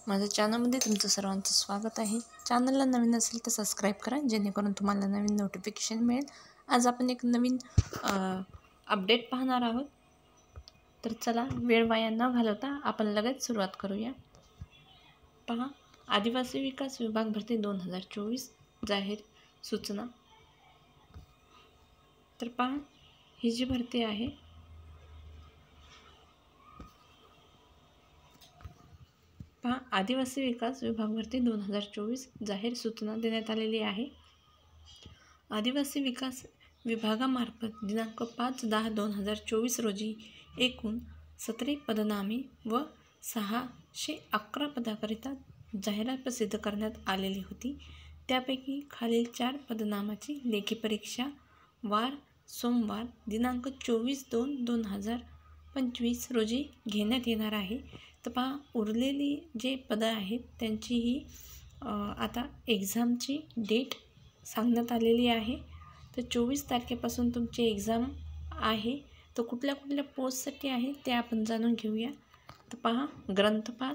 माझ्या चॅनलमध्ये तुमचं सर्वांचं स्वागत आहे। चॅनलला नवीन असेल तर सबस्क्राईब करा, जेणेकरून तुम्हाला नवीन नोटिफिकेशन मिळेल। आज आपण एक नवीन अपडेट पाहणार आहोत। तर चला वेळ वाया न घालवता आपण लगेच सुरुवात करूया। पहा, आदिवासी विकास विभाग भरती 2024 जाहीर सूचना। तर पहा, ही जी भरती आहे पहा, आदिवासी विकास विभाग भरती 2024 जाहीर सूचना देण्यात आलेली आहे। आदिवासी विकास विभागामार्फत दिनांक 5/10/2024 रोजी एकूण 17 पदनामे व 611 पदाकरिता जाहिरात प्रसिद्ध करण्यात आलेली होती। त्यापैकी खालील 4 पदनामाची लेखी परीक्षा वार सोमवार दिनांक 24/2/2025 रोजी घेण्यात येणार आहे। तर पहा, उरलेली जे पदं आहेत त्यांचीही आता एक्झामची डेट सांगण्यात आलेली आहे। तर 24 तारखेपासून तुमची एक्झाम आहे। तर कुठल्या कुठल्या पोस्टसाठी आहे ते आपण जाणून घेऊया। तर पहा, ग्रंथपाल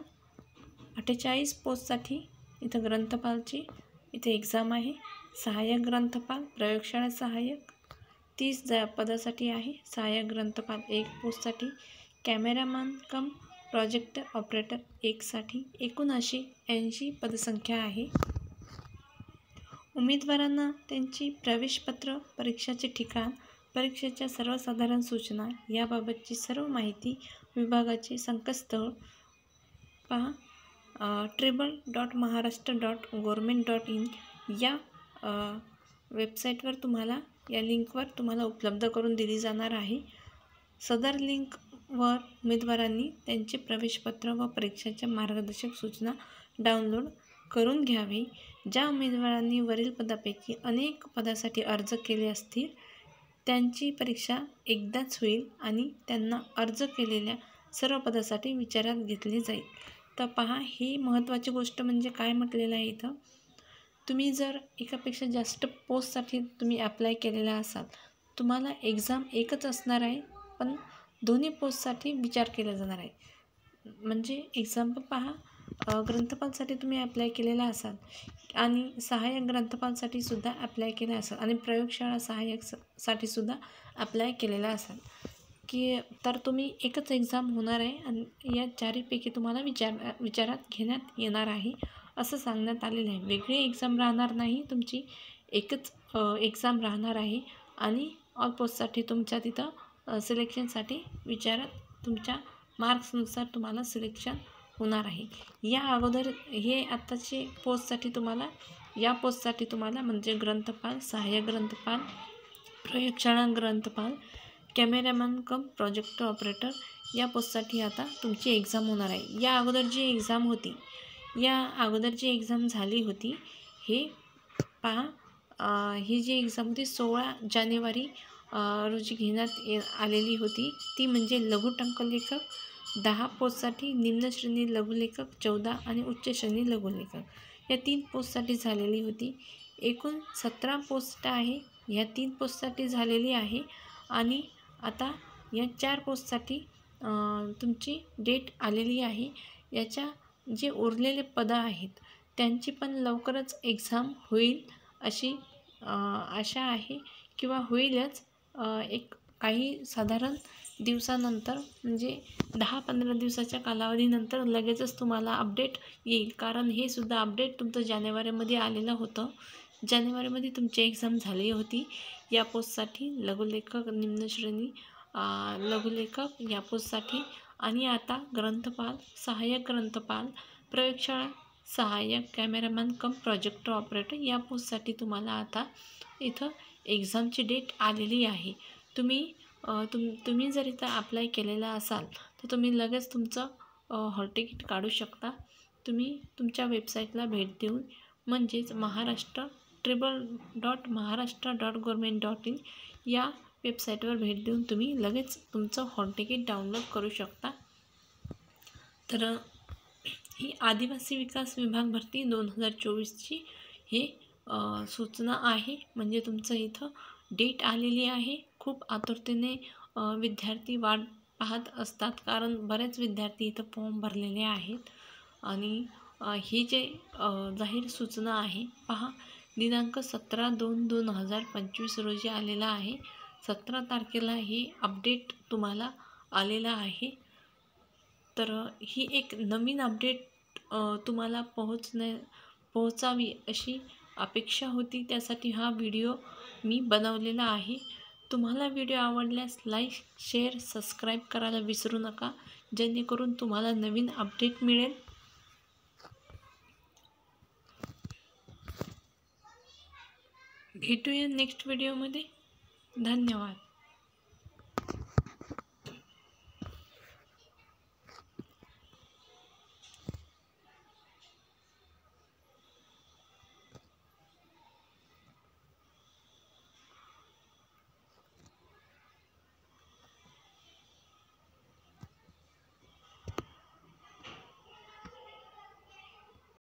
48 पोस्टसाठी इथं ग्रंथपालची इथे एक्झाम आहे। सहाय्यक ग्रंथपाल प्रयोगशाळा सहाय्यक 30 पदासाठी आहे। सहाय्यक ग्रंथपाल 1 पोस्टसाठी। कॅमेरामॅन कम प्रोजेक्टर ऑपरेटर 1 साठी एकूण अशी 80 पदसंख्या आहे। उमेदवारांना त्यांची प्रवेशपत्र, परीक्षाचे ठिकाण, परीक्षेच्या सर्वसाधारण सूचना याबाबतची सर्व माहिती विभागाचे संकेतस्थळ पहा, tribal.maharashtra.government.in या वेबसाईटवर तुम्हाला या लिंकवर तुम्हाला उपलब्ध करून दिली जाणार आहे। सदर लिंकवर उमेदवारांनी त्यांचे प्रवेशपत्र व परीक्षेच्या मार्गदर्शक सूचना डाउनलोड करून घ्यावे। ज्या उमेदवारांनी वरील पदापैकी अनेक पदासाठी अर्ज केले असतील त्यांची परीक्षा एकदाच होईल आणि त्यांना अर्ज केलेल्या सर्व पदासाठी विचारात घेतले जाईल। तर पहा, ही महत्त्वाची गोष्ट म्हणजे काय म्हटलेलं आहे इथं, तुम्ही जर एकापेक्षा जास्त पोस्टसाठी तुम्ही अप्लाय केलेला असाल, तुम्हाला एक्झाम एकच असणार आहे, पण दोन्ही पोस्टसाठी विचार केला जाणार आहे। म्हणजे एक्झाम्पल पहा, ग्रंथपालसाठी तुम्ही अप्लाय केलेला असाल आणि सहाय्यक ग्रंथपालसाठी सुद्धा अप्लाय केला असाल आणि प्रयोगशाळा सहाय्यकसाठी सुद्धा अप्लाय केलेला असाल की तर तुम्ही एकच एक्झाम होणार आहे आणि या चारीपैकी तुम्हाला विचारात घेण्यात येणार आहे असं सांगण्यात आलेलं आहे। वेगळी एक्झाम राहणार नाही, तुमची एकच एक्झाम राहणार आहे आणि ऑल पोस्टसाठी तुमच्या तिथं सिलेक्शनसाठी विचारात तुमच्या मार्क्सनुसार तुम्हाला सिलेक्शन होणार आहे। या अगोदर हे आत्ताचे पोस्टसाठी तुम्हाला म्हणजे ग्रंथपाल, सहाय्यक ग्रंथपाल, प्रयोगशाळा ग्रंथपाल, कॅमेरामॅन कम प्रोजेक्टर ऑपरेटर या पोस्टसाठी आता तुमची एक्झाम होणार आहे। या अगोदर जी एक्झाम झाली होती हे पहा, ही जी एक्झाम होती 16 जानेवारी रोजी घेण्यात आलेली होती। ती म्हणजे लघु टंकलेखक 10 पोस्टसाठी, निम्न श्रेणी लघुलेखक 14 आणि उच्च श्रेणी लघुलेखक या 3 पोस्टसाठी झालेली होती। एकूण 17 पोस्ट आहे, ह्या 3 पोस्टसाठी झालेली आहे आणि आता या 4 पोस्टसाठी तुमची डेट आलेली आहे। याच्या जे उरलेले पदं आहेत त्यांची पण लवकरच एक्झाम होईल अशी आशा आहे किंवा होईलच। एक काही साधारण दिवसानंतर म्हणजे 10-15 दिवसाच्या कालावधीनंतर लगेचच तुम्हाला अपडेट येईल, कारण हे सुद्धा अपडेट तुमचं जानेवारीमध्ये आलेलं होतं। जानेवारीमध्ये तुमची एक्झाम झाली होती या पोस्टसाठी, लघुलेखक निम्न श्रेणी लघुलेखक या पोस्टसाठी आणि आता ग्रंथपाल, सहाय्यक ग्रंथपाल, प्रयोगशाळा सहाय्यक, कॅमेरामॅन कम प्रोजेक्टर ऑपरेटर या पोस्टसाठी तुम्हाला आता इथं एक्झामची डेट आलेली आहे। तुम्ही जर इथं अप्लाय केलेला असाल तर तुम्ही लगेच तुमचं हॉल तिकीट काढू शकता। तुम्ही तुमच्या वेबसाईटला भेट देऊन म्हणजेच tribal.maharashtra.government.in या वेबसाईटवर भेट देऊन तुम्ही लगेच तुमचं हॉल तिकीट डाउनलोड करू शकता। तर ही आदिवासी विकास विभाग भरती 2024ची ही सूचना आहे, म्हणजे तुमचं इथं डेट आलेली आहे। खूप आतुरतेने विद्यार्थी वाट पाहत असतात, कारण बरेच विद्यार्थी इथं फॉर्म भरलेले आहेत आणि ही जे जाहीर सूचना आहे पहा, दिनांक 17/2/2025 रोजी आलेला आहे. 17 तारखेला ही अपडेट तुम्हाला आलेला आहे. तर ही एक नवीन अपडेट तुम्हाला पोहोचावी अशी अपेक्षा होती, त्यासाठी हा व्हिडिओ मी बनवलेला आहे. तुम्हाला व्हिडिओ आवडल्यास लाईक, शेअर, सबस्क्राईब करायला विसरू नका, जेणेकरून तुम्हाला नवीन अपडेट मिळेल. भेटूया नेक्स्ट व्हिडिओमध्ये. धन्यवाद.